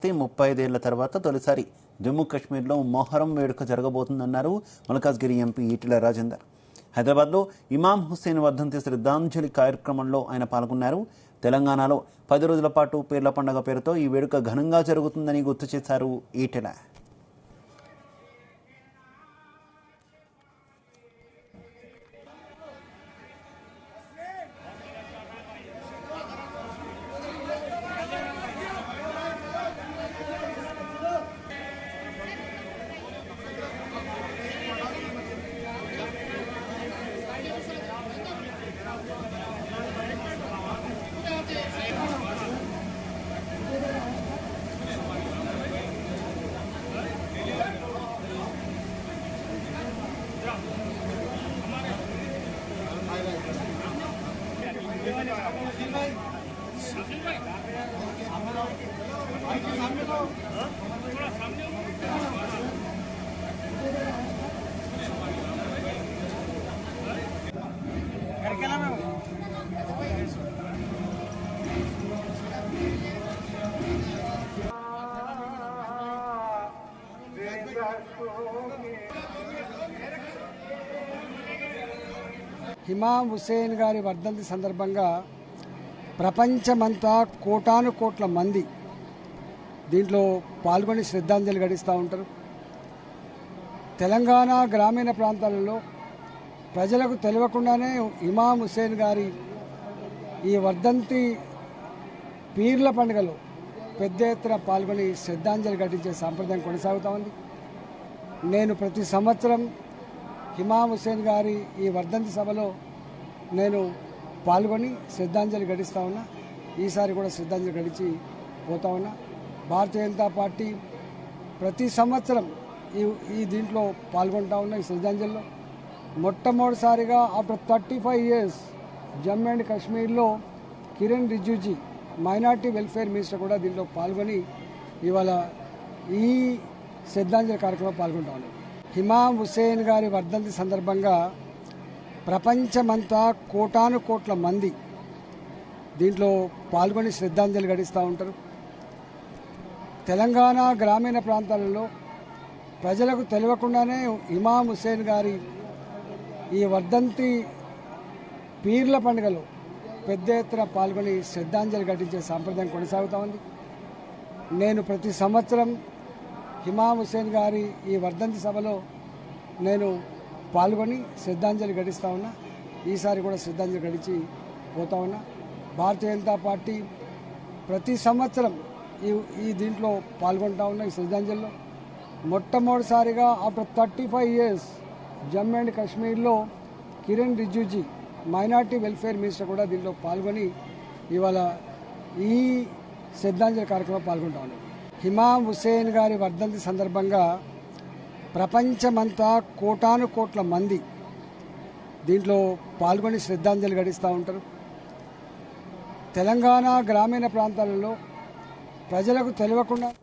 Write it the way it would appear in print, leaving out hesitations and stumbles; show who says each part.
Speaker 1: 35 ఏళ్ల తర్వాత తొలిసారి జమ్మూ కాశ్మీర్లో మొహరం వేడుక జరగబోతుందన్నారు మల్కాజ్గిరి ఎంపీ ఈటెల రాజేందర్. హైదరాబాద్లో ఇమాం హుస్సేన్ వర్ధంతి శ్రద్ధాంజలి కార్యక్రమంలో ఆయన పాల్గొన్నారు. తెలంగాణలో 10 రోజుల పాటు పీర్ల పండుగ పేరుతో ఈ వేడుక ఘనంగా జరుగుతుందని గుర్తు చేశారు ఈటెల.
Speaker 2: ఇమాం హుస్సేన్ గారి వర్ధంతి సందర్భంగా ప్రపంచమంతా కోటాను కోట్ల మంది దీంట్లో పాల్గొని శ్రద్ధాంజలి ఘటిస్తూ ఉంటారు. తెలంగాణ గ్రామీణ ప్రాంతాలలో ప్రజలకు తెలియకుండానే ఇమాం హుస్సేన్ గారి ఈ వర్ధంతి పీర్ల పండుగలో పెద్ద ఎత్తున పాల్గొని శ్రద్ధాంజలి ఘటించే సాంప్రదాయం కొనసాగుతూ ఉంది. నేను ప్రతి సంవత్సరం ఇమాం హుస్సేన్ గారి ఈ వర్ధంతి సభలో నేను పాల్గొని శ్రద్ధాంజలి ఘటిస్తూ ఉన్నా. ఈసారి కూడా శ్రద్ధాంజలి ఘటించి పోతా ఉన్నా. భారతీయ జనతా పార్టీ ప్రతి సంవత్సరం ఈ దీంట్లో పాల్గొంటా ఉన్నా. ఈ శ్రద్ధాంజలిలో మొట్టమొదటిసారిగా ఆఫ్టర్ 35 ఇయర్స్ జమ్మూ అండ్ కాశ్మీర్లో Kiran Rijiju minority welfare minister కూడా దీంట్లో పాల్గొని ఇవాళ ఈ శ్రద్ధాంజలి కార్యక్రమంలో పాల్గొంటా ఉన్నాం. ఇమాం హుస్సేన్ గారి వర్ధంతి సందర్భంగా ప్రపంచమంతా కోటాను కోట్ల మంది దీంట్లో పాల్గొని శ్రద్ధాంజలి ఘటిస్తూ ఉంటారు. తెలంగాణ గ్రామీణ ప్రాంతాలలో ప్రజలకు తెలియకుండానే ఇమాం హుస్సేన్ గారి ఈ వర్ధంతి పీర్ల పండుగలో పెద్ద ఎత్తున పాల్గొని శ్రద్ధాంజలి ఘటించే సాంప్రదాయం కొనసాగుతూ ఉంది. నేను ప్రతి సంవత్సరం ఇమాం హుస్సేన్ గారి ఈ వర్ధంతి సభలో నేను పాల్గొని శ్రద్ధాంజలి ఘటిస్తూ ఉన్నా. ఈసారి కూడా శ్రద్ధాంజలి ఘటించి పోతా ఉన్నా. భారతీయ జనతా పార్టీ ప్రతి సంవత్సరం ఈ దీంట్లో పాల్గొంటా ఉన్నా. ఈ శ్రద్ధాంజలిలో మొట్టమొదటిసారిగా ఆఫ్టర్ 35 ఇయర్స్ జమ్మూ అండ్ కాశ్మీర్లో Kiran Rijiju minority welfare minister కూడా దీంట్లో పాల్గొని ఇవాళ ఈ శ్రద్ధాంజలి కార్యక్రమంలో పాల్గొంటా ఉన్నాం. ఇమాం హుస్సేన్ గారి వర్ధంతి సందర్భంగా ప్రపంచమంతా కోటాను కోట్ల మంది దీంట్లో పాల్గొని శ్రద్ధాంజలి ఘటిస్తూ ఉంటారు. తెలంగాణ గ్రామీణ ప్రాంతాలలో ప్రజలకు తెలియకుండా